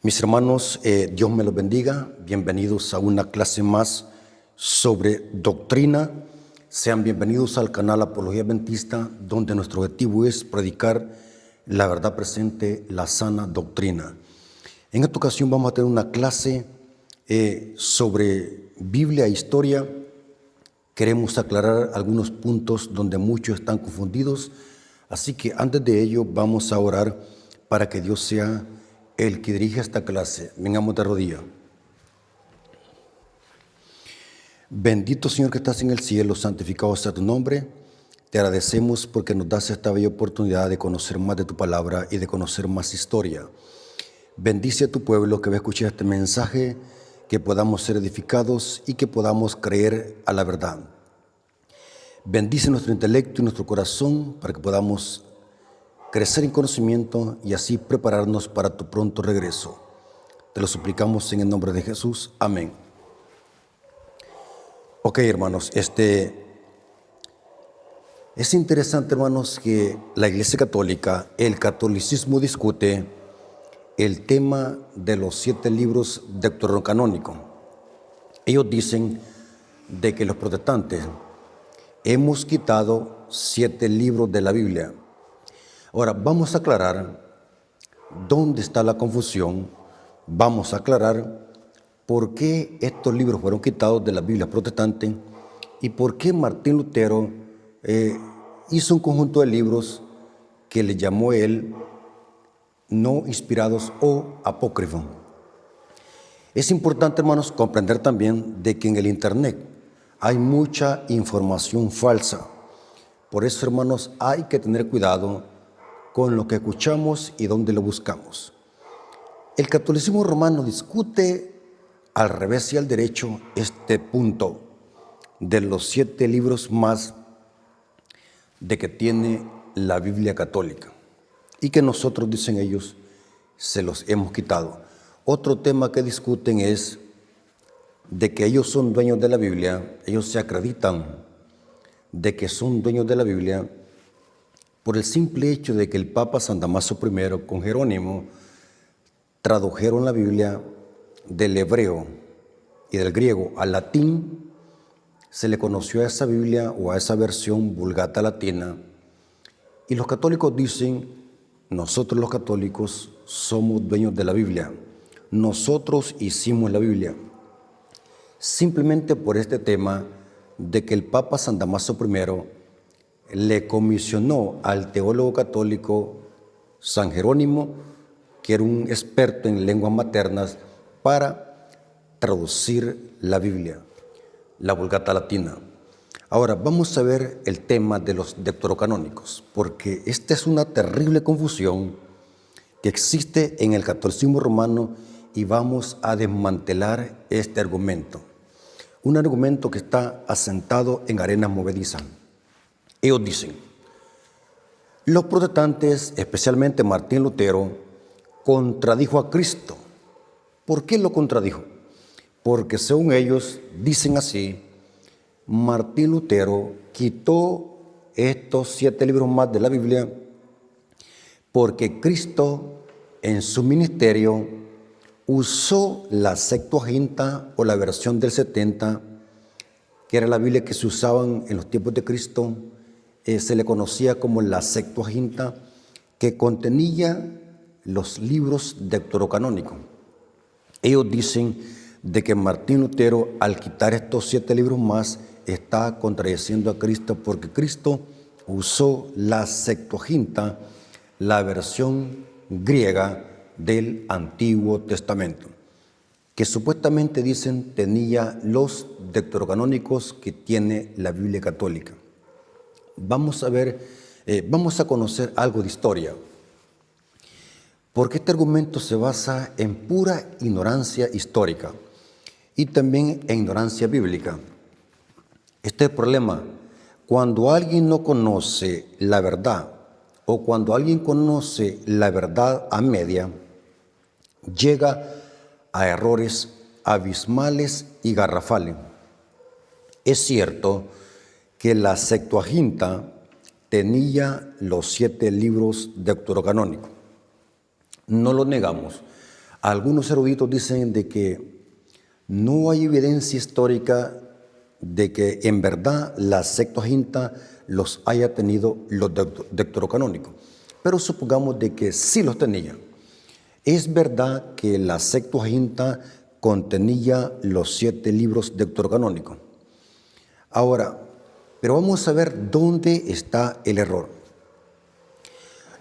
Mis hermanos, Dios me los bendiga. Bienvenidos a una clase más sobre doctrina. Sean bienvenidos al canal Apología Adventista, donde nuestro objetivo es predicar la verdad presente, la sana doctrina. En esta ocasión vamos a tener una clase sobre Biblia e historia. Queremos aclarar algunos puntos donde muchos están confundidos. Así que antes de ello vamos a orar para que Dios sea el que dirige esta clase. Vengamos de rodillas. Bendito Señor que estás en el cielo, santificado sea tu nombre. Te agradecemos porque nos das esta bella oportunidad de conocer más de tu palabra y de conocer más historia. Bendice a tu pueblo que va a escuchar este mensaje, que podamos ser edificados y que podamos creer a la verdad. Bendice nuestro intelecto y nuestro corazón para que podamos crecer en conocimiento y así prepararnos para tu pronto regreso. Te lo suplicamos en el nombre de Jesús. Amén. Ok, hermanos, es interesante, hermanos, que la Iglesia Católica, el catolicismo discute el tema de los 7 libros deuterocanónicos. Ellos dicen de que los protestantes hemos quitado 7 libros de la Biblia. Ahora, vamos a aclarar dónde está la confusión, vamos a aclarar por qué estos libros fueron quitados de la Biblia protestante y por qué Martín Lutero hizo un conjunto de libros que le llamó él no inspirados o apócrifos. Es importante, hermanos, comprender también de que en el Internet hay mucha información falsa. Por eso, hermanos, hay que tener cuidado con lo que escuchamos y dónde lo buscamos. El catolicismo romano discute al revés y al derecho este punto de los 7 libros más de que tiene la Biblia católica y que nosotros, dicen ellos, se los hemos quitado. Otro tema que discuten es de que ellos son dueños de la Biblia, ellos se acreditan de que son dueños de la Biblia por el simple hecho de que el Papa San Damaso I con Jerónimo tradujeron la Biblia del hebreo y del griego al latín. Se le conoció a esa Biblia o a esa versión Vulgata Latina. Y los católicos dicen, nosotros los católicos somos dueños de la Biblia. Nosotros hicimos la Biblia. Simplemente por este tema de que el Papa San Damaso I le comisionó al teólogo católico San Jerónimo, que era un experto en lenguas maternas, para traducir la Biblia, la Vulgata Latina. Ahora vamos a ver el tema de los deuterocanónicos, porque esta es una terrible confusión que existe en el catolicismo romano y vamos a desmantelar este argumento. Un argumento que está asentado en arenas movedizas. Ellos dicen, los protestantes, especialmente Martín Lutero, contradijo a Cristo. ¿Por qué lo contradijo? Porque según ellos, dicen así, Martín Lutero quitó estos 7 libros más de la Biblia porque Cristo en su ministerio usó la Septuaginta o la versión del 70, que era la Biblia que se usaba en los tiempos de Cristo. Se le conocía como la Septuaginta, que contenía los libros deuterocanónicos. Ellos dicen de que Martín Lutero, al quitar estos 7 libros más, está contradiciendo a Cristo, porque Cristo usó la Septuaginta, la versión griega del Antiguo Testamento, que supuestamente dicen tenía los deuterocanónicos que tiene la Biblia católica. Vamos a ver, vamos a conocer algo de historia, porque este argumento se basa en pura ignorancia histórica y también en ignorancia bíblica. Este es el problema. Cuando alguien no conoce la verdad o cuando alguien conoce la verdad a media, llega a errores abismales y garrafales. Es cierto que la Septuaginta tenía los 7 libros deuterocanónicos. No lo negamos. Algunos eruditos dicen de que no hay evidencia histórica de que en verdad la Septuaginta los haya tenido los deuterocanónicos, pero supongamos de que sí los tenía. Es verdad que la Septuaginta contenía los 7 libros deuterocanónicos. Ahora, pero vamos a ver dónde está el error.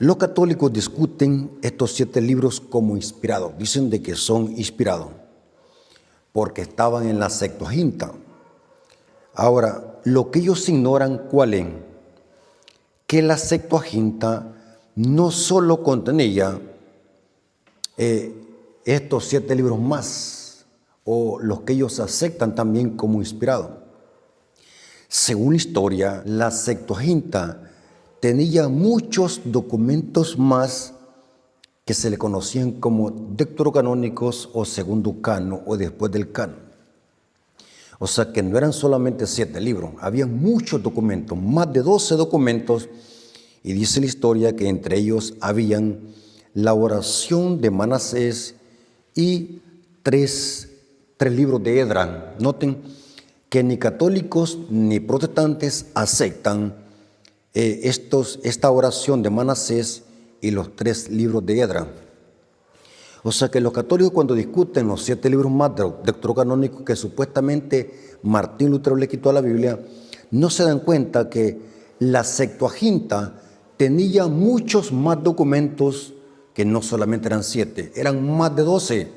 Los católicos discuten estos 7 libros como inspirados. Dicen de que son inspirados porque estaban en la Septuaginta. Ahora, lo que ellos ignoran, ¿cuál es? Que la Septuaginta no solo contenía estos 7 libros más, o los que ellos aceptan también como inspirados. Según la historia, la Septuaginta tenía muchos documentos más que se le conocían como deuterocanónicos o segundo cano o después del cano. O sea que no eran solamente 7 libros, había muchos documentos, más de 12 documentos, y dice la historia que entre ellos habían la oración de Manasés y tres libros de Edra. Noten que ni católicos ni protestantes aceptan esta oración de Manasés y los 3 libros de Edra. O sea que los católicos, cuando discuten los 7 libros más deuterocanónicos que supuestamente Martín Lutero le quitó a la Biblia, no se dan cuenta que la Septuaginta tenía muchos más documentos que no solamente eran 7, eran más de 12.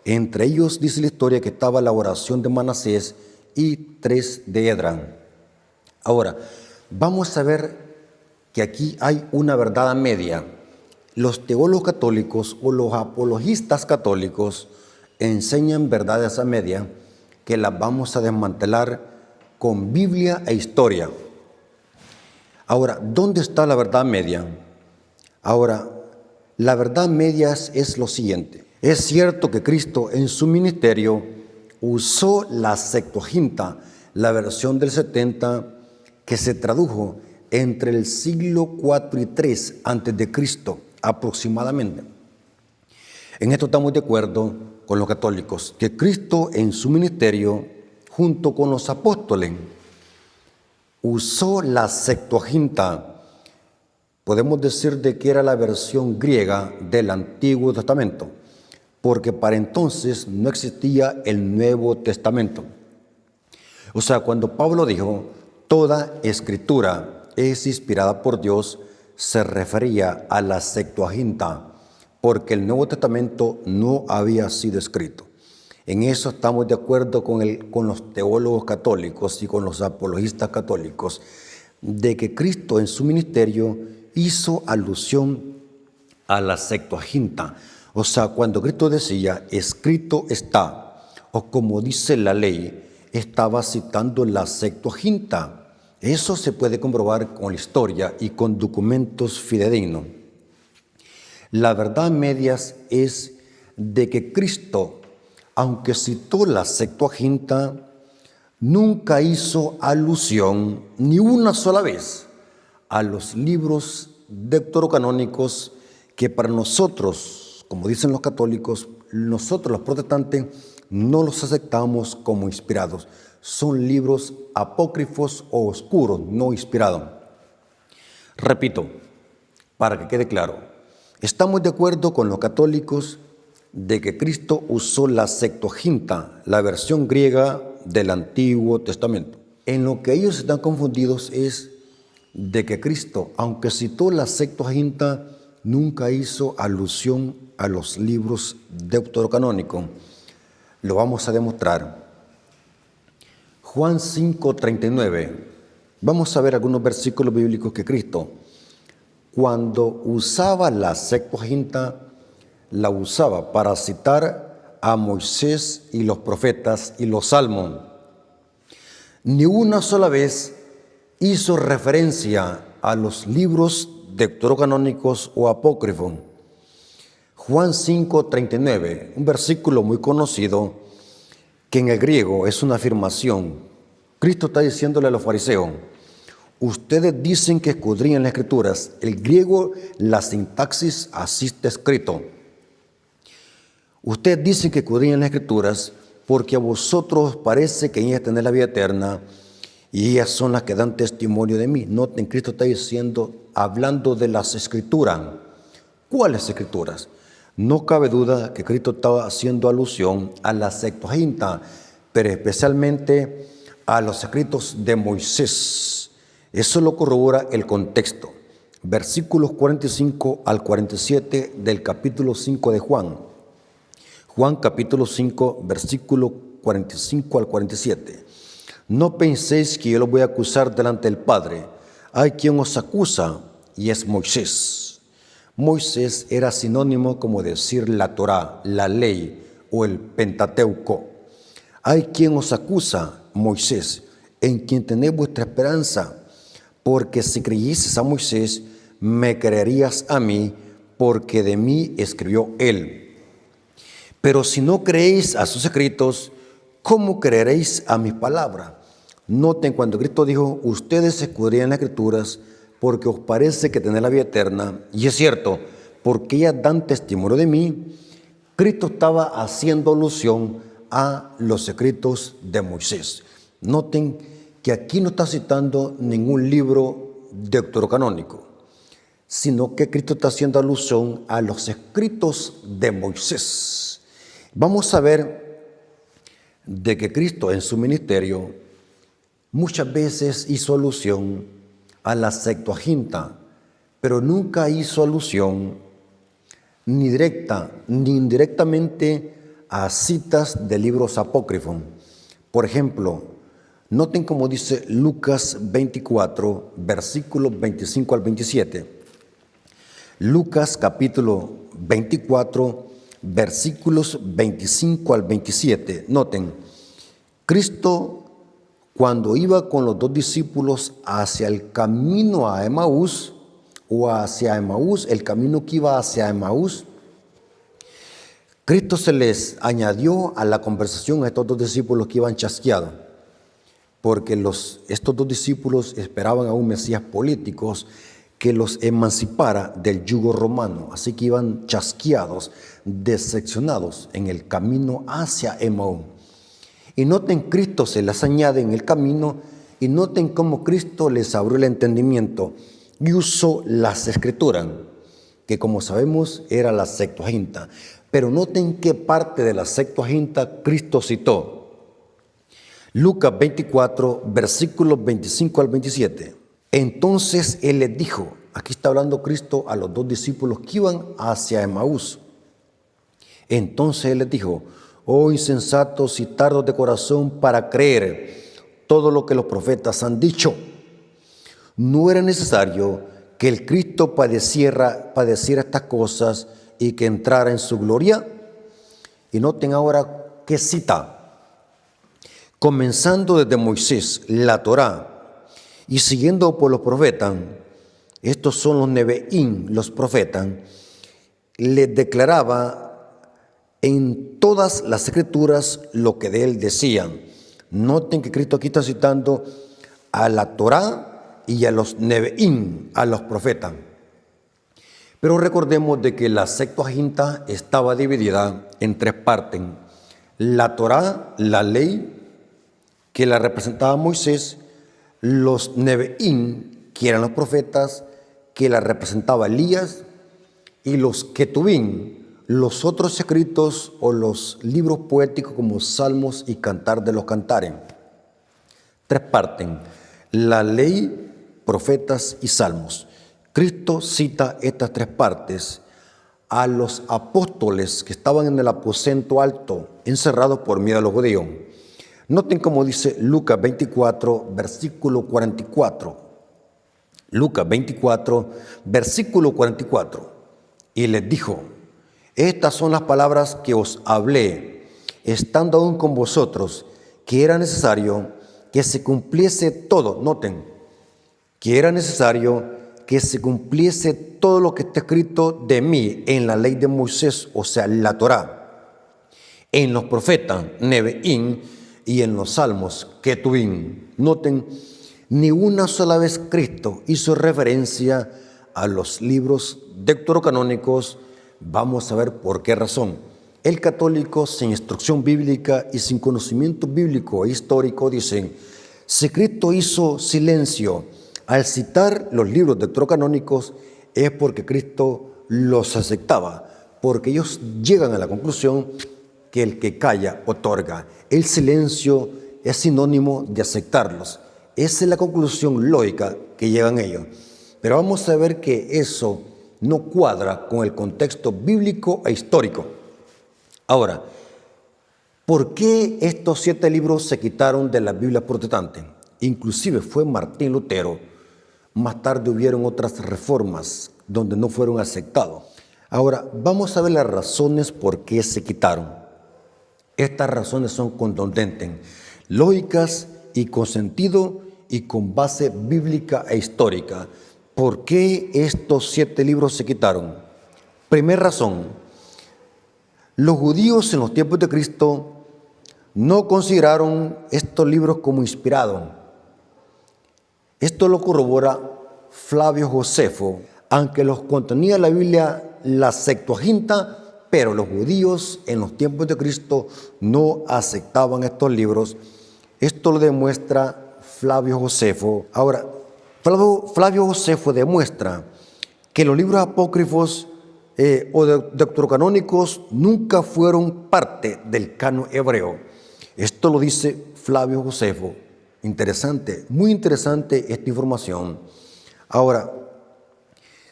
Entre ellos dice la historia que estaba la oración de Manasés y 3 de Edra. Ahora, vamos a ver que aquí hay una verdad a media. Los teólogos católicos o los apologistas católicos enseñan verdades a media que las vamos a desmantelar con Biblia e historia. Ahora, ¿dónde está la verdad media? Ahora, la verdad media es lo siguiente. Es cierto que Cristo en su ministerio usó la Septuaginta, la versión del 70, que se tradujo entre el siglo IV y III antes de Cristo aproximadamente. En esto estamos de acuerdo con los católicos, que Cristo en su ministerio, junto con los apóstoles, usó la Septuaginta. Podemos decir de que era la versión griega del Antiguo Testamento, porque para entonces no existía el Nuevo Testamento. O sea, cuando Pablo dijo, toda escritura es inspirada por Dios, se refería a la Septuaginta, porque el Nuevo Testamento no había sido escrito. En eso estamos de acuerdo con los teólogos católicos y con los apologistas católicos, de que Cristo en su ministerio hizo alusión a la Septuaginta. O sea, cuando Cristo decía, escrito está, o como dice la ley, estaba citando la Septuaginta. Eso se puede comprobar con la historia y con documentos fidedignos. La verdad medias es de que Cristo, aunque citó la Septuaginta, nunca hizo alusión ni una sola vez a los libros deuterocanónicos que para nosotros, como dicen los católicos, nosotros los protestantes no los aceptamos como inspirados. Son libros apócrifos o oscuros, no inspirados. Repito, para que quede claro, estamos de acuerdo con los católicos de que Cristo usó la Septuaginta, la versión griega del Antiguo Testamento. En lo que ellos están confundidos es de que Cristo, aunque citó la Septuaginta, nunca hizo alusión a los libros deuterocanónicos. Lo vamos a demostrar. Juan 5:39. Vamos a ver algunos versículos bíblicos que Cristo, cuando usaba la Septuaginta, la usaba para citar a Moisés y los profetas y los salmos. Ni una sola vez hizo referencia a los libros deuterocanónicos o apócrifos. Juan 5:39, un versículo muy conocido que en el griego es una afirmación. Cristo está diciéndole a los fariseos, ustedes dicen que escudriñan las escrituras. El griego, la sintaxis, así está escrito. Ustedes dicen que escudriñan las Escrituras porque a vosotros parece que en ellas tenéis la vida eterna y ellas son las que dan testimonio de mí. Noten, Cristo está diciendo, hablando de las Escrituras. ¿Cuáles Escrituras? No cabe duda que Cristo estaba haciendo alusión a la Septuaginta, pero especialmente a los escritos de Moisés. Eso lo corrobora el contexto. Versículos 45 al 47 del capítulo 5 de Juan. Juan capítulo 5, versículo 45 al 47. No penséis que yo los voy a acusar delante del Padre. Hay quien os acusa y es Moisés. Moisés era sinónimo como decir la Torá, la ley o el Pentateuco. Hay quien os acusa, Moisés, en quien tenéis vuestra esperanza, porque si creyeses a Moisés, me creerías a mí, porque de mí escribió él. Pero si no creéis a sus escritos, ¿cómo creeréis a mis palabras? Noten cuando Cristo dijo, ustedes escudriñan las Escrituras porque os parece que tenéis la vida eterna, y es cierto, porque ellas dan testimonio de mí. Cristo estaba haciendo alusión a los escritos de Moisés. Noten que aquí no está citando ningún libro deuterocanónico, sino que Cristo está haciendo alusión a los escritos de Moisés. Vamos a ver de que Cristo en su ministerio muchas veces hizo alusión a la Septuaginta, pero nunca hizo alusión ni directa ni indirectamente a citas de libros apócrifos. Por ejemplo, noten cómo dice Lucas 24, versículos 25 al 27. Lucas capítulo 24, versículos 25 al 27. Noten, Cristo cuando iba con los dos discípulos hacia el camino a Emaús, o hacia Emaús, el camino que iba hacia Emaús, Cristo se les añadió a la conversación a estos dos discípulos que iban chasqueados, porque estos dos discípulos esperaban a un Mesías político que los emancipara del yugo romano, así que iban chasqueados, decepcionados en el camino hacia Emaús. Y noten, Cristo se les añade en el camino, y noten cómo Cristo les abrió el entendimiento y usó las Escrituras, que como sabemos era la Septuaginta. Pero noten qué parte de la Septuaginta Cristo citó. Lucas 24, versículos 25 al 27. Entonces Él les dijo, aquí está hablando Cristo a los dos discípulos que iban hacia Emaús. Entonces Él les dijo, oh insensatos y tardos de corazón para creer todo lo que los profetas han dicho. ¿No era necesario que el Cristo padeciera estas cosas y que entrara en su gloria? Y noten ahora qué cita. Comenzando desde Moisés, la Torá, y siguiendo por los profetas, estos son los Nebeín, los profetas, les declaraba en todas las Escrituras lo que de él decían. Noten que Cristo aquí está citando a la Torá y a los Nebeín, a los profetas. Pero recordemos de que la Septuaginta estaba dividida en tres partes. La Torá, la ley, que la representaba Moisés, los Nebeín, que eran los profetas, que la representaba Elías, y los Ketubín, los otros escritos o los libros poéticos como Salmos y Cantar de los Cantares. Tres partes, la ley, profetas y salmos. Cristo cita estas tres partes a los apóstoles que estaban en el aposento alto, encerrados por miedo a los judíos. Noten cómo dice Lucas 24, versículo 44. Lucas 24, versículo 44. Y les dijo, estas son las palabras que os hablé, estando aún con vosotros, que era necesario que se cumpliese todo. Noten, que era necesario que se cumpliese todo lo que está escrito de mí en la ley de Moisés, o sea, la Torá, en los profetas, Nebeín, y en los salmos, Ketubín. Noten, ni una sola vez Cristo hizo referencia a los libros deuterocanónicos. Vamos a ver por qué razón. El católico sin instrucción bíblica y sin conocimiento bíblico e histórico dicen, si Cristo hizo silencio al citar los libros deuterocanónicos es porque Cristo los aceptaba, porque ellos llegan a la conclusión que el que calla otorga. El silencio es sinónimo de aceptarlos. Esa es la conclusión lógica que llegan ellos. Pero vamos a ver que eso no cuadra con el contexto bíblico e histórico. Ahora, ¿por qué estos 7 libros se quitaron de la Biblia protestante? Inclusive fue Martín Lutero. Más tarde hubieron otras reformas donde no fueron aceptados. Ahora, vamos a ver las razones por qué se quitaron. Estas razones son contundentes, lógicas y con sentido y con base bíblica e histórica. ¿Por qué estos 7 libros se quitaron? Primera razón, los judíos en los tiempos de Cristo no consideraron estos libros como inspirados. Esto lo corrobora Flavio Josefo, aunque los contenía la Biblia, la Septuaginta, pero los judíos en los tiempos de Cristo no aceptaban estos libros. Esto lo demuestra Flavio Josefo. Ahora, Flavio Josefo demuestra que los libros apócrifos o deuterocanónicos nunca fueron parte del canon hebreo. Esto lo dice Flavio Josefo. Interesante, muy interesante esta información. Ahora,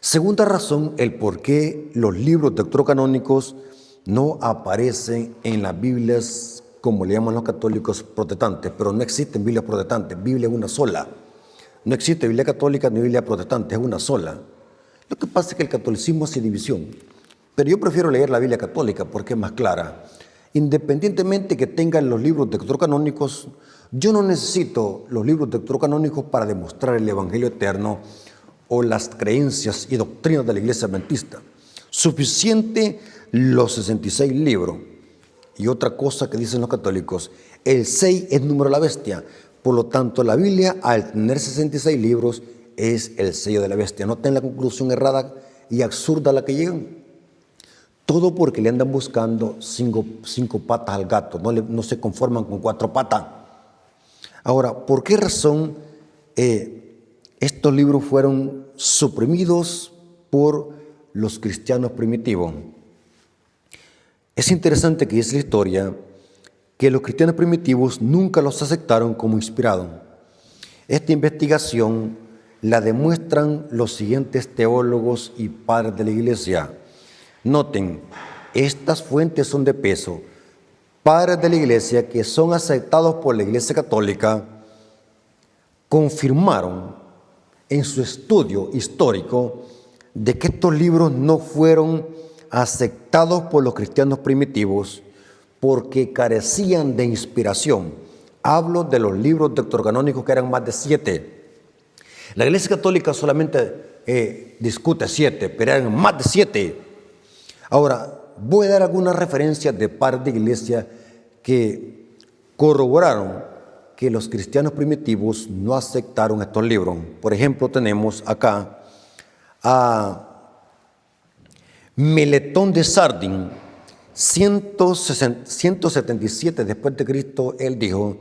segunda razón, el por qué los libros deuterocanónicos no aparecen en las Biblias, como le llaman los católicos protestantes, pero no existen Biblias protestantes, Biblia es una sola. No existe Biblia católica ni Biblia protestante, es una sola. Lo que pasa es que el catolicismo hace división, pero yo prefiero leer la Biblia católica porque es más clara. Independientemente que tengan los libros deuterocanónicos, yo no necesito los libros deuterocanónicos para demostrar el Evangelio eterno o las creencias y doctrinas de la Iglesia Adventista. Suficiente los 66 libros. Y otra cosa que dicen los católicos, el 6 es número de la bestia. Por lo tanto, la Biblia, al tener 66 libros, es el sello de la bestia. Noten la conclusión errada y absurda a la que llegan. Todo porque le andan buscando cinco patas al gato, no se conforman con 4 patas. Ahora, ¿por qué razón estos libros fueron suprimidos por los cristianos primitivos? Es interesante que dice la historia que los cristianos primitivos nunca los aceptaron como inspirados. Esta investigación la demuestran los siguientes teólogos y padres de la Iglesia. Noten, estas fuentes son de peso. Padres de la Iglesia que son aceptados por la Iglesia Católica confirmaron en su estudio histórico de que estos libros no fueron aceptados por los cristianos primitivos porque carecían de inspiración. Hablo de los libros deuterocanónicos que eran más de 7. La Iglesia Católica solamente discute 7, pero eran más de 7. Ahora, voy a dar algunas referencias de padres de iglesia que corroboraron que los cristianos primitivos no aceptaron estos libros. Por ejemplo, tenemos acá a Meletón de Sardin, 177 después de Cristo, él dijo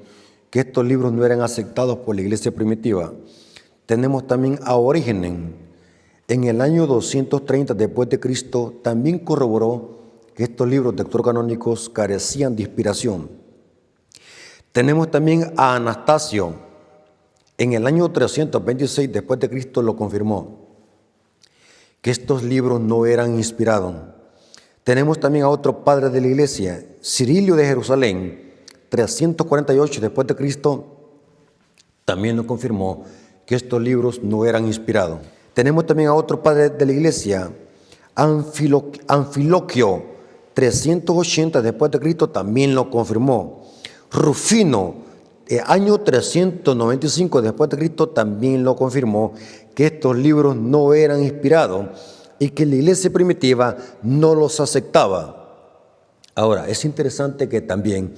que estos libros no eran aceptados por la iglesia primitiva. Tenemos también a Orígenes, en el año 230 después de Cristo, también corroboró que estos libros deuterocanónicos carecían de inspiración. Tenemos también a Anastasio, en el año 326 después de Cristo lo confirmó, que estos libros no eran inspirados. Tenemos también a otro padre de la iglesia, Cirilio de Jerusalén, 348 después de Cristo, también lo confirmó que estos libros no eran inspirados. Tenemos también a otro padre de la iglesia, Anfiloquio, 380 después de Cristo, también lo confirmó. Rufino, año 395 después de Cristo, también lo confirmó, que estos libros no eran inspirados y que la iglesia primitiva no los aceptaba. Ahora, es interesante que también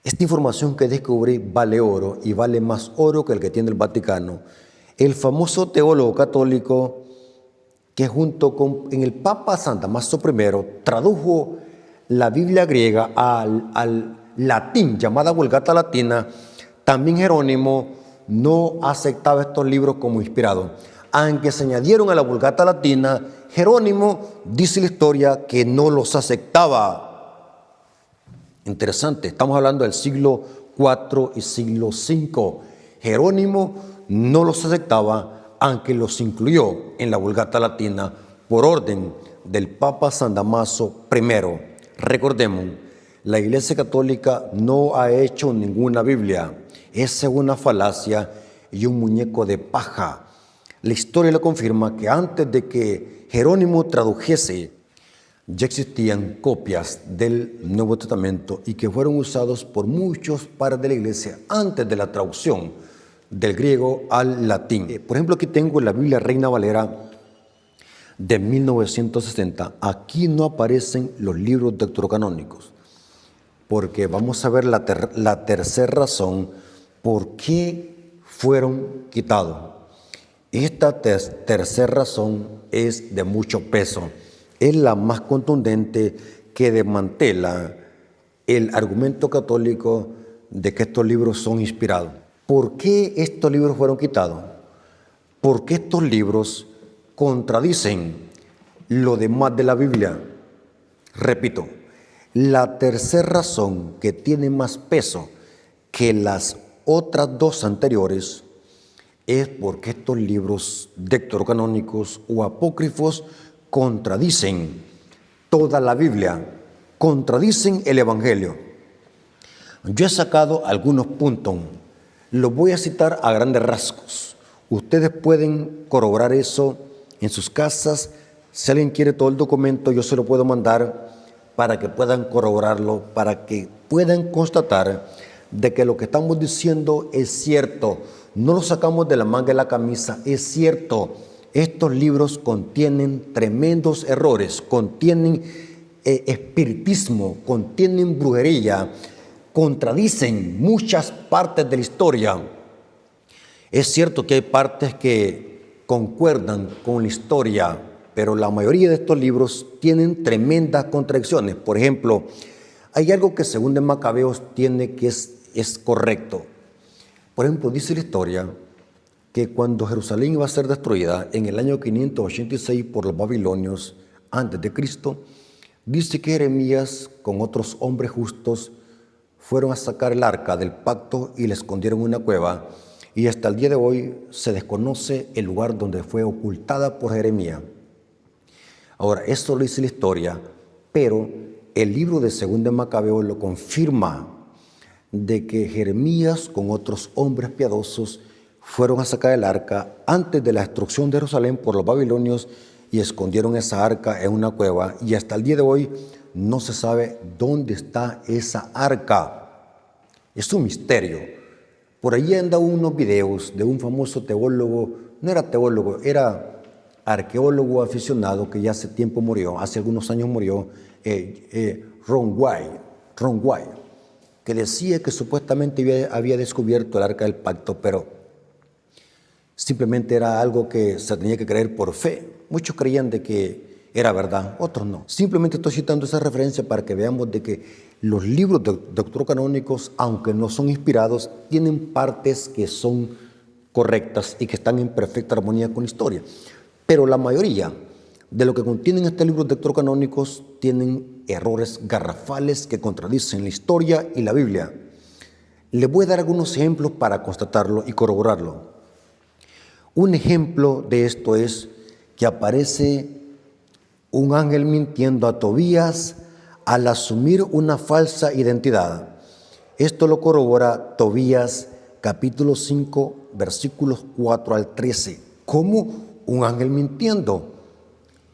esta información que descubrí vale oro y vale más oro que el que tiene el Vaticano. El famoso teólogo católico que junto con el Papa San Damaso I tradujo la Biblia griega al latín, llamada Vulgata Latina, también Jerónimo no aceptaba estos libros como inspirados. Aunque se añadieron a la Vulgata Latina, Jerónimo dice la historia que no los aceptaba. Interesante, estamos hablando del siglo IV y siglo V. Jerónimo no los aceptaba, aunque los incluyó en la Vulgata Latina por orden del Papa San Damaso I. Recordemos, la Iglesia Católica no ha hecho ninguna Biblia. Esa es una falacia y un muñeco de paja. La historia lo confirma que antes de que Jerónimo tradujese, ya existían copias del Nuevo Testamento y que fueron usados por muchos padres de la Iglesia antes de la traducción del griego al latín. Por ejemplo, aquí tengo la Biblia Reina Valera de 1960. Aquí no aparecen los libros deuterocanónicos, porque vamos a ver la tercera razón por qué fueron quitados. Esta tercera razón es de mucho peso. Es la más contundente que desmantela el argumento católico de que estos libros son inspirados. ¿Por qué estos libros fueron quitados? Porque estos libros contradicen lo demás de la Biblia. Repito, la tercera razón que tiene más peso que las otras dos anteriores es porque estos libros deuterocanónicos o apócrifos contradicen toda la Biblia, contradicen el Evangelio. Yo he sacado algunos puntos, los voy a citar a grandes rasgos. Ustedes pueden corroborar eso en sus casas. Si alguien quiere todo el documento, yo se lo puedo mandar para que puedan corroborarlo, para que puedan constatar de que lo que estamos diciendo es cierto. No lo sacamos de la manga de la camisa, es cierto. Estos libros contienen tremendos errores, contienen espiritismo, contienen brujería, contradicen muchas partes de la historia. Es cierto que hay partes que concuerdan con la historia, pero la mayoría de estos libros tienen tremendas contradicciones. Por ejemplo, hay algo que según de Macabeos tiene que es correcto. Por ejemplo, dice la historia que cuando Jerusalén iba a ser destruida en el año 586 por los babilonios antes de Cristo, dice que Jeremías con otros hombres justos fueron a sacar el arca del pacto y la escondieron en una cueva, y hasta el día de hoy se desconoce el lugar donde fue ocultada por Jeremías. Ahora, esto lo dice la historia, pero el libro de Según de Macabeos lo confirma, de que Jeremías con otros hombres piadosos fueron a sacar el arca antes de la destrucción de Jerusalén por los babilonios y escondieron esa arca en una cueva, y hasta el día de hoy no se sabe dónde está esa arca. Es un misterio. Por ahí andan unos videos de un famoso teólogo, no era teólogo, era arqueólogo aficionado que ya hace tiempo murió, hace algunos años murió, Ron White, que decía que supuestamente había descubierto el arca del pacto, pero simplemente era algo que se tenía que creer por fe. Muchos creían de que era verdad, otros no. Simplemente estoy citando esa referencia para que veamos de que los libros deuterocanónicos, aunque no son inspirados, tienen partes que son correctas y que están en perfecta armonía con la historia. Pero la mayoría de lo que contienen estos libros deuterocanónicos tienen errores garrafales que contradicen la historia y la Biblia. Les voy a dar algunos ejemplos para constatarlo y corroborarlo. Un ejemplo de esto es que aparece un ángel mintiendo a Tobías al asumir una falsa identidad. Esto lo corrobora Tobías capítulo 5, versículos 4 al 13. ¿Cómo un ángel mintiendo?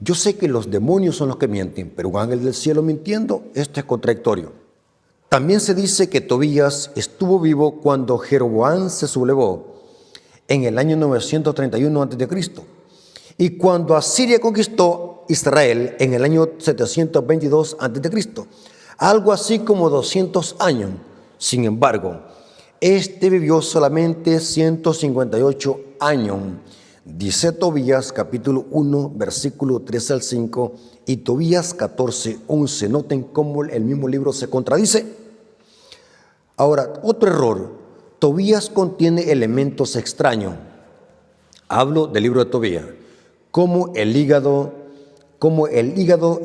Yo sé que los demonios son los que mienten, pero un ángel del cielo mintiendo, esto es contradictorio. También se dice que Tobías estuvo vivo cuando Jeroboam se sublevó en el año 931 a.C. y cuando Asiria conquistó Israel en el año 722 a.C., algo así como 200 años. Sin embargo, este vivió solamente 158 años. Dice Tobías capítulo 1, versículo 3 al 5 y Tobías 14, 11. Noten cómo el mismo libro se contradice. Ahora, otro error. Tobías contiene elementos extraños. Hablo del libro de Tobías. Como el hígado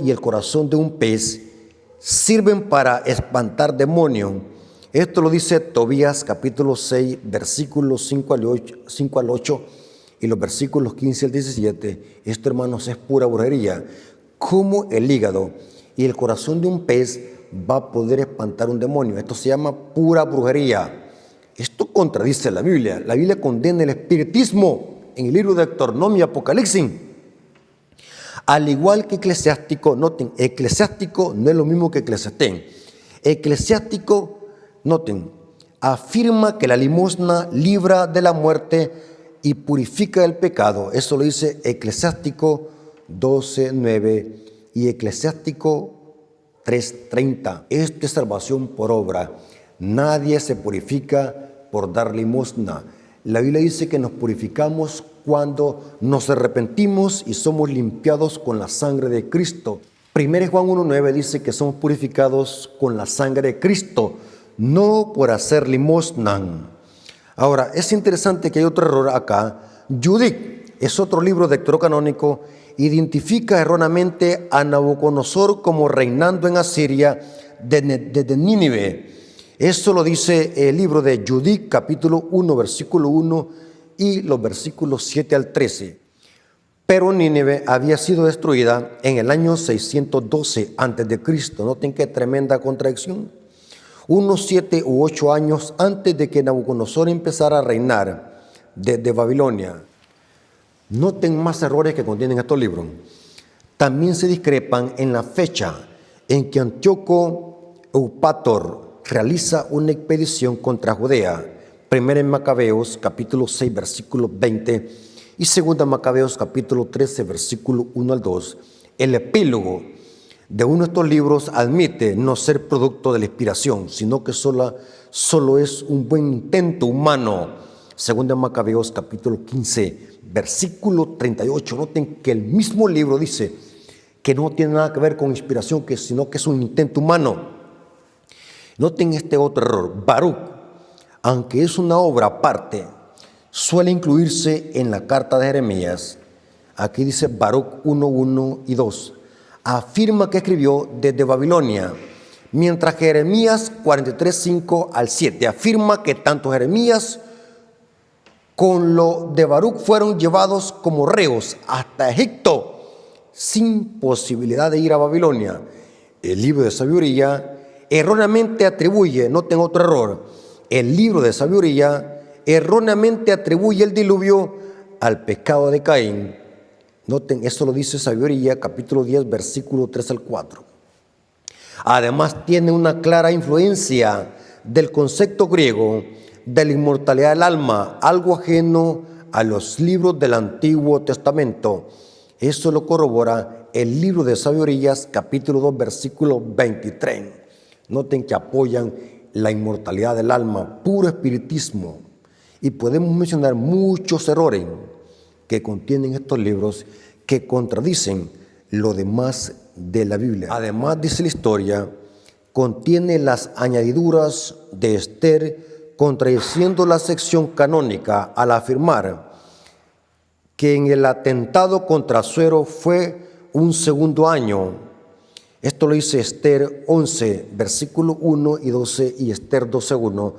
y el corazón de un pez sirven para espantar demonios. Esto lo dice Tobías capítulo 6, versículos 5 al 8 y los versículos 15 al 17. Esto, hermanos, es pura brujería. Como el hígado y el corazón de un pez va a poder espantar un demonio. Esto se llama pura brujería. Esto contradice la Biblia. La Biblia condena el espiritismo en el libro de Deuteronomio y Apocalipsis. Al igual que eclesiástico, noten, eclesiástico no es lo mismo que eclesiastés. Eclesiástico, noten, afirma que la limosna libra de la muerte y purifica el pecado. Eso lo dice Eclesiástico 12:9 y Eclesiástico 3:30. Esto es salvación por obra. Nadie se purifica por dar limosna. La Biblia dice que nos purificamos cuando nos arrepentimos y somos limpiados con la sangre de Cristo. 1 Juan 1:9 dice que somos purificados con la sangre de Cristo, no por hacer limosna. Ahora, es interesante que hay otro error acá. Judith es otro libro deuterocanónico, identifica erróneamente a Nabucodonosor como reinando en Asiria desde Nínive. Eso lo dice el libro de Judith, capítulo 1, versículo 1 y los versículos 7 al 13. Pero Nínive había sido destruida en el año 612 a.C. Noten qué tremenda contradicción. Unos 7 u 8 años antes de que Nabucodonosor empezara a reinar desde Babilonia. Noten más errores que contienen estos libros. También se discrepan en la fecha en que Antíoco Eupator realiza una expedición contra Judea. Primera en Macabeos, capítulo 6, versículo 20, y segunda Macabeos, capítulo 13, versículo 1 al 2. El epílogo de uno de estos libros admite no ser producto de la inspiración, sino que solo es un buen intento humano. Segunda Macabeos, capítulo 15, versículo 38. Noten que el mismo libro dice que no tiene nada que ver con inspiración, sino que es un intento humano. Noten este otro error. Baruch, aunque es una obra aparte, suele incluirse en la carta de Jeremías. Aquí dice Baruch 1:1 y 2. Afirma que escribió desde Babilonia, mientras que Jeremías 43:5 al 7 afirma que tanto Jeremías con lo de Baruch fueron llevados como reos hasta Egipto, sin posibilidad de ir a Babilonia. El libro de sabiduría erróneamente atribuye, noten otro error, el libro de sabiduría erróneamente atribuye el diluvio al pecado de Caín. Noten, eso lo dice Sabiduría, capítulo 10, versículo 3 al 4. Además, tiene una clara influencia del concepto griego de la inmortalidad del alma, algo ajeno a los libros del Antiguo Testamento. Eso lo corrobora el libro de Sabidurías, capítulo 2, versículo 23. Noten que apoyan la inmortalidad del alma, puro espiritismo. Y podemos mencionar muchos errores que contienen estos libros que contradicen lo demás de la Biblia. Además, dice la historia, contiene las añadiduras de Esther, contradiciendo la sección canónica al afirmar que en el atentado contra Asuero fue un segundo año. Esto lo dice Esther 11, versículo 1 y 12 y Esther 12:1,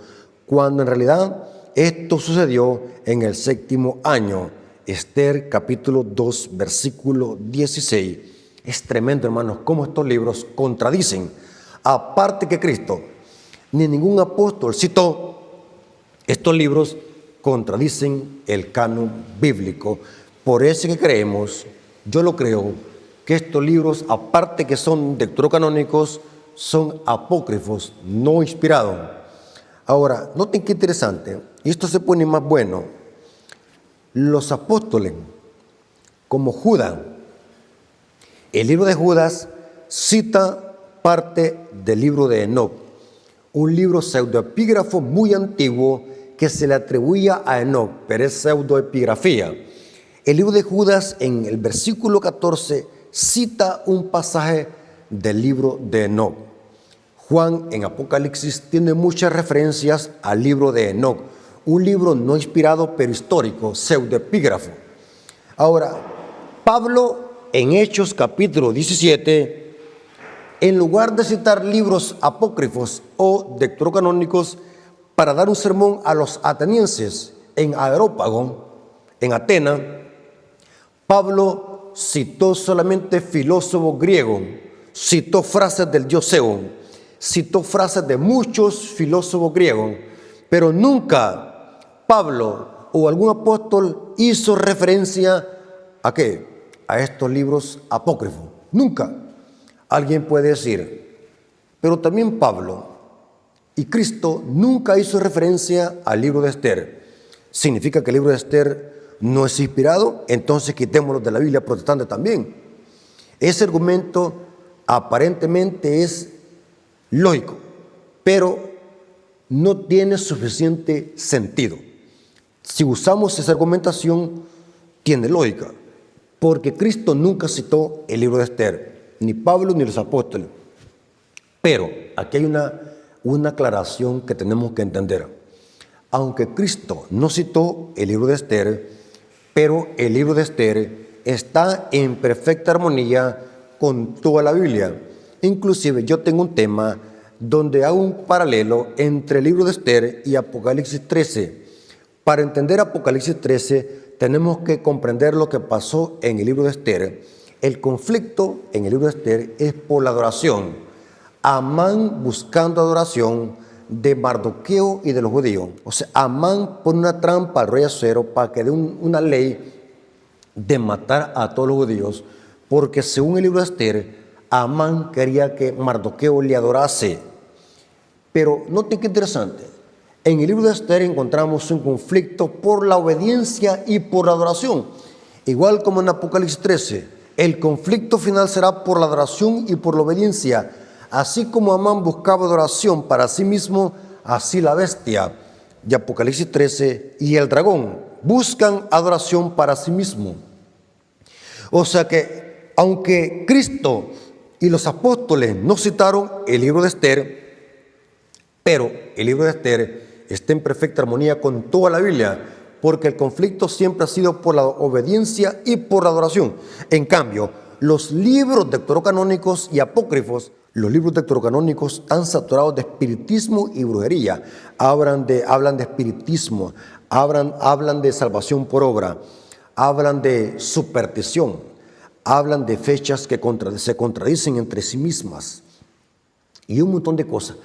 cuando en realidad esto sucedió en el 7º año. Esther capítulo 2, versículo 16. Es tremendo, hermanos, cómo estos libros contradicen. Aparte que Cristo ni ningún apóstol citó, estos libros contradicen el canon bíblico. Por eso que creemos, yo lo creo, que estos libros, aparte que son deuterocanónicos, son apócrifos, no inspirados. Ahora, noten qué interesante, y esto se pone más bueno. Los apóstoles, como Judas, el libro de Judas cita parte del libro de Enoc, un libro pseudoepígrafo muy antiguo que se le atribuía a Enoc, pero es pseudoepigrafía. El libro de Judas, en el versículo 14, cita un pasaje del libro de Enoc. Juan, en Apocalipsis, tiene muchas referencias al libro de Enoc, un libro no inspirado, pero histórico, pseudoepígrafo. Ahora, Pablo, en Hechos capítulo 17, en lugar de citar libros apócrifos o deuterocanónicos para dar un sermón a los atenienses en Areópago, en Atenas, Pablo citó solamente filósofos griegos, citó frases del dios Zeus, citó frases de muchos filósofos griegos, pero nunca Pablo o algún apóstol hizo referencia ¿a qué? A estos libros apócrifos. Nunca. Alguien puede decir, pero también Pablo y Cristo nunca hizo referencia al libro de Esther. ¿Significa que el libro de Esther no es inspirado? Entonces quitémoslo de la Biblia protestante también. Ese argumento aparentemente es lógico, pero no tiene suficiente sentido. Si usamos esa argumentación, tiene lógica, porque Cristo nunca citó el libro de Esther, ni Pablo ni los apóstoles. Pero aquí hay una aclaración que tenemos que entender. Aunque Cristo no citó el libro de Esther, pero el libro de Esther está en perfecta armonía con toda la Biblia. Inclusive yo tengo un tema donde hago un paralelo entre el libro de Esther y Apocalipsis 13. Para entender Apocalipsis 13 tenemos que comprender lo que pasó en el libro de Esther. El conflicto en el libro de Esther es por la adoración. Amán buscando adoración de Mardoqueo y de los judíos. O sea, Amán pone una trampa al rey Asuero para que dé una ley de matar a todos los judíos, porque según el libro de Esther, Amán quería que Mardoqueo le adorase. Pero noten qué interesante. En el libro de Esther encontramos un conflicto por la obediencia y por la adoración. Igual como en Apocalipsis 13, el conflicto final será por la adoración y por la obediencia. Así como Amán buscaba adoración para sí mismo, así la bestia de Apocalipsis 13 y el dragón buscan adoración para sí mismo. O sea que, aunque Cristo y los apóstoles no citaron el libro de Esther, pero el libro de Esther está en perfecta armonía con toda la Biblia, porque el conflicto siempre ha sido por la obediencia y por la adoración. En cambio, los libros deuterocanónicos y apócrifos, los libros deuterocanónicos están saturados de espiritismo y brujería. Hablan de espiritismo, hablan de salvación por obra, hablan de superstición, hablan de fechas que se contradicen entre sí mismas y un montón de cosas.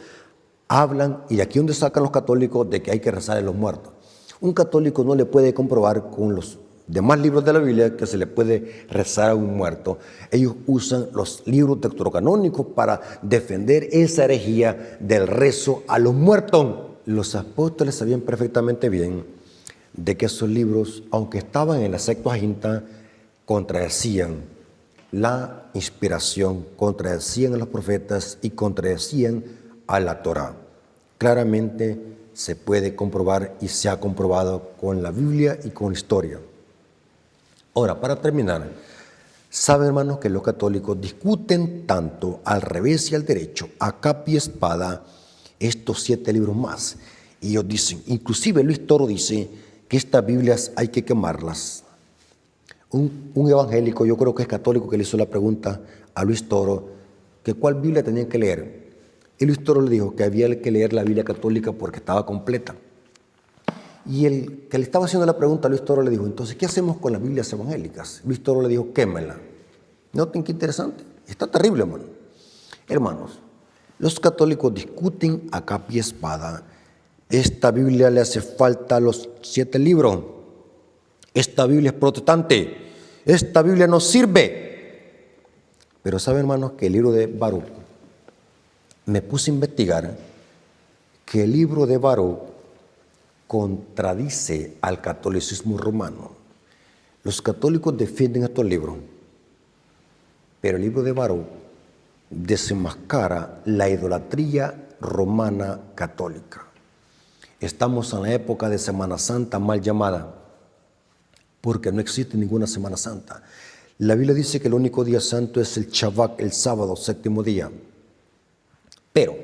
Hablan, y aquí es donde sacan los católicos, de que hay que rezar a los muertos. Un católico no le puede comprobar con los demás libros de la Biblia que se le puede rezar a un muerto. Ellos usan los libros deuterocanónicos para defender esa herejía del rezo a los muertos. Los apóstoles sabían perfectamente bien de que esos libros, aunque estaban en la Septuaginta, contradecían la inspiración, contradecían a los profetas y contradecían a la Torá. Claramente se puede comprobar y se ha comprobado con la Biblia y con la historia. Ahora, para terminar, saben, hermanos, que los católicos discuten tanto al revés y al derecho, a capa y espada, estos 7 libros más. Y ellos dicen, inclusive Luis Toro dice que estas Biblias hay que quemarlas. Un evangélico, yo creo que es católico, que le hizo la pregunta a Luis Toro, que cuál Biblia tenían que leer. Y Luis Toro le dijo que había que leer la Biblia católica porque estaba completa. Y el que le estaba haciendo la pregunta a Luis Toro le dijo, entonces, ¿qué hacemos con las Biblias evangélicas? Luis Toro le dijo, quémela. Noten qué interesante. Está terrible, hermano. Hermanos, los católicos discuten a capa y espada. Esta Biblia le hace falta a los 7 libros. Esta Biblia es protestante. Esta Biblia no sirve. Pero saben, hermanos, que el libro de Baruch, me puse a investigar que el libro de Baruch contradice al catolicismo romano. Los católicos defienden estos libros, pero el libro de Baruch desenmascara la idolatría romana católica. Estamos en la época de Semana Santa mal llamada. porque no existe ninguna Semana Santa. La Biblia dice que el único día santo es el Shabbat, el sábado, séptimo día. Pero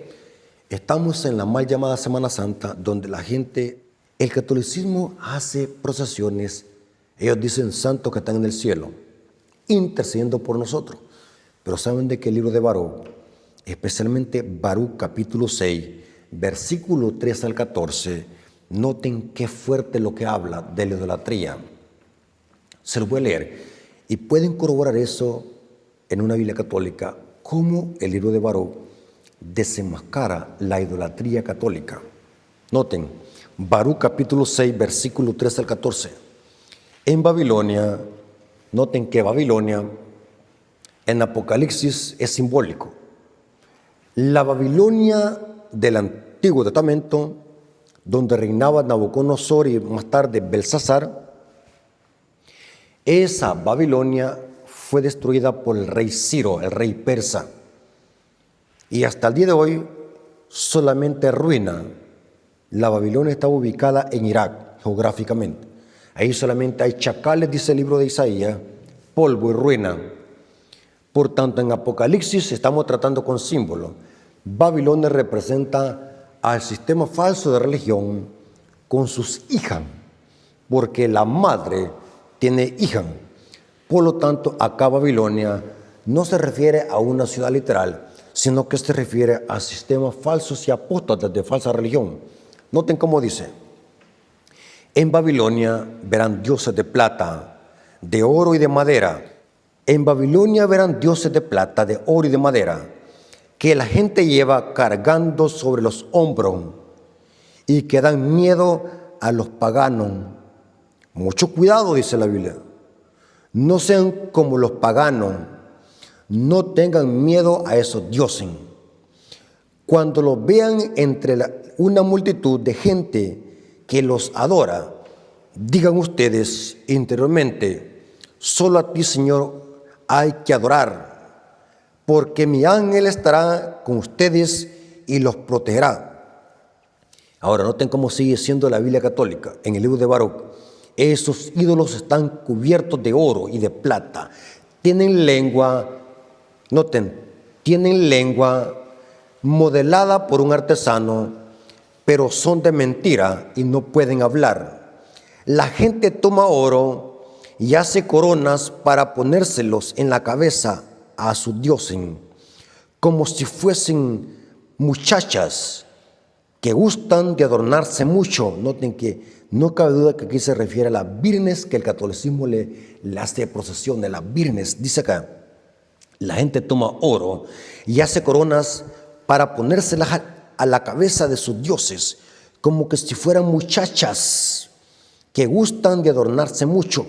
estamos en la mal llamada Semana Santa, donde la gente, el catolicismo hace procesiones. Ellos dicen santos que están en el cielo, intercediendo por nosotros. Pero saben de que el libro de Baruch, especialmente Baruch capítulo 6, versículo 3 al 14, noten qué fuerte lo que habla de la idolatría. Se lo voy a leer y pueden corroborar eso en una Biblia católica, cómo el libro de Baruch desenmascara la idolatría católica. Noten, Baruch capítulo 6, versículo 3 al 14. En Babilonia, noten que Babilonia en Apocalipsis es simbólico. La Babilonia del Antiguo Testamento, donde reinaba Nabucodonosor y más tarde Belsasar, esa Babilonia fue destruida por el rey Ciro, el rey persa. Y hasta el día de hoy solamente ruina. La Babilonia está ubicada en Irak, geográficamente. Ahí solamente hay chacales, dice el libro de Isaías, polvo y ruina. Por tanto, en Apocalipsis estamos tratando con símbolos. Babilonia representa al sistema falso de religión con sus hijas, porque la madre tiene hija. Por lo tanto, acá Babilonia no se refiere a una ciudad literal, sino que se refiere a sistemas falsos y apóstatas de falsa religión. Noten cómo dice: en Babilonia verán dioses de plata, de oro y de madera. En Babilonia verán dioses de plata, de oro y de madera, que la gente lleva cargando sobre los hombros y que dan miedo a los paganos. Mucho cuidado, dice la Biblia. No sean como los paganos. No tengan miedo a esos dioses. Cuando los vean entre una multitud de gente que los adora, digan ustedes interiormente: solo a ti, Señor, hay que adorar, porque mi ángel estará con ustedes y los protegerá. Ahora, noten cómo sigue siendo la Biblia católica en el libro de Baruch. Esos ídolos están cubiertos de oro y de plata. Tienen lengua, noten, tienen lengua modelada por un artesano, pero son de mentira y no pueden hablar. La gente toma oro y hace coronas para ponérselos en la cabeza a sus dioses, como si fuesen muchachas que gustan de adornarse mucho. Noten que no cabe duda que aquí se refiere a las vírgenes que el catolicismo le hace procesión de las vírgenes. Dice acá, la gente toma oro y hace coronas para ponérselas a la cabeza de sus dioses, como que si fueran muchachas que gustan de adornarse mucho.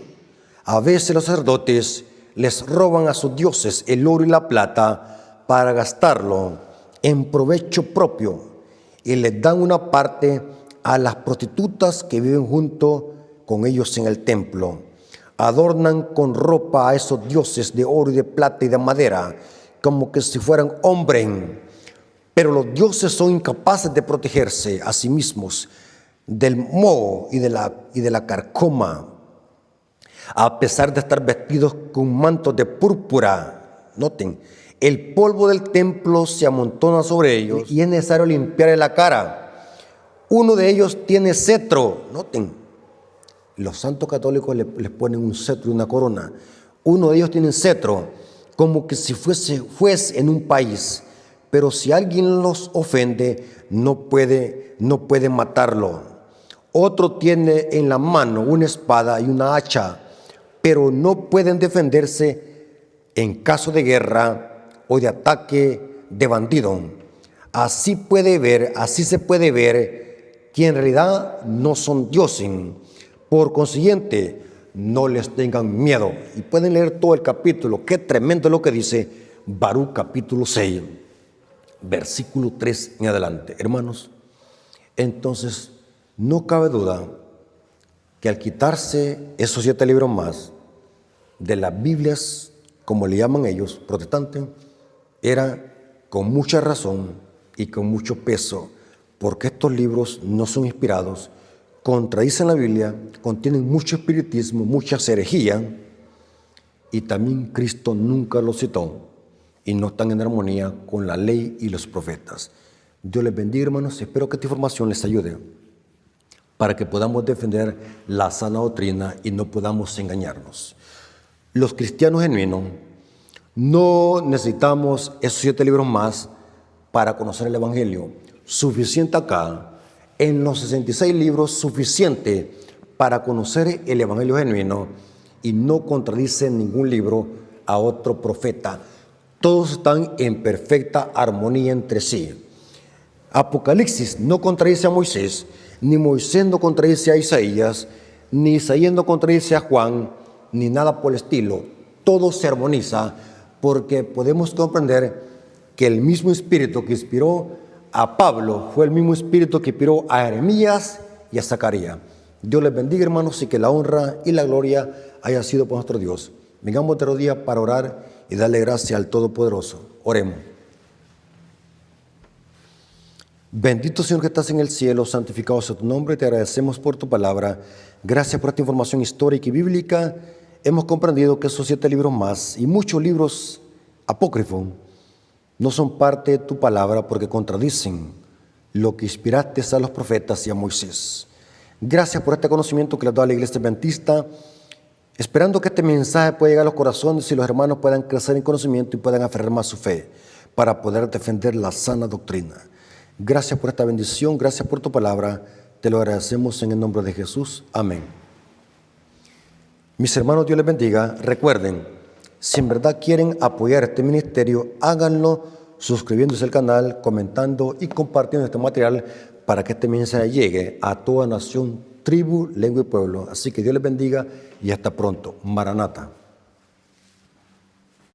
A veces los sacerdotes les roban a sus dioses el oro y la plata para gastarlo en provecho propio y les dan una parte a las prostitutas que viven junto con ellos en el templo. Adornan con ropa a esos dioses de oro y de plata y de madera, como que si fueran hombres. Pero los dioses son incapaces de protegerse a sí mismos del moho y de la carcoma, a pesar de estar vestidos con mantos de púrpura. Noten, el polvo del templo se amontona sobre ellos y es necesario limpiarle la cara. Uno de ellos tiene cetro. Noten, los santos católicos les ponen un cetro y una corona. Uno de ellos tiene cetro, como que si fuese juez en un país. Pero si alguien los ofende, no puede matarlo. Otro tiene en la mano una espada y una hacha, pero no pueden defenderse en caso de guerra o de ataque de bandido. Así se puede ver que en realidad no son dioses. Por consiguiente, no les tengan miedo. Y pueden leer todo el capítulo. Qué tremendo lo que dice Baruch capítulo 6, versículo 3 en adelante. Hermanos, entonces no cabe duda que al quitarse esos 7 libros más de las Biblias, como le llaman ellos, protestantes, era con mucha razón y con mucho peso, porque estos libros no son inspirados contradicen la Biblia, contienen mucho espiritismo, mucha herejía, y también Cristo nunca los citó y no están en armonía con la ley y los profetas. Dios les bendiga, hermanos. Espero que esta información les ayude para que podamos defender la sana doctrina y no podamos engañarnos. Los cristianos genuinos no necesitamos esos 7 libros más para conocer el Evangelio. Suficiente acá, en los 66 libros, suficiente para conocer el Evangelio genuino, y no contradice ningún libro a otro profeta. Todos están en perfecta armonía entre sí. Apocalipsis no contradice a Moisés, ni Moisés no contradice a Isaías, ni Isaías no contradice a Juan, ni nada por el estilo. Todo se armoniza porque podemos comprender que el mismo espíritu que inspiró a Pablo fue el mismo espíritu que inspiró a Jeremías y a Zacarías. Dios les bendiga, hermanos, y que la honra y la gloria haya sido por nuestro Dios. Vengamos de rodillas para orar y darle gracias al Todopoderoso. Oremos. Bendito Señor que estás en el cielo, santificado sea tu nombre, te agradecemos por tu palabra. Gracias por esta información histórica y bíblica. Hemos comprendido que esos 7 libros más y muchos libros apócrifos no son parte de tu palabra porque contradicen lo que inspiraste a los profetas y a Moisés. Gracias por este conocimiento que le has dado a la Iglesia Adventista, esperando que este mensaje pueda llegar a los corazones y los hermanos puedan crecer en conocimiento y puedan aferrar más su fe para poder defender la sana doctrina. Gracias por esta bendición, gracias por tu palabra, te lo agradecemos en el nombre de Jesús. Amén. Mis hermanos, Dios les bendiga. Recuerden, si en verdad quieren apoyar este ministerio, háganlo suscribiéndose al canal, comentando y compartiendo este material para que este mensaje llegue a toda nación, tribu, lengua y pueblo. Así que Dios les bendiga y hasta pronto. Maranata.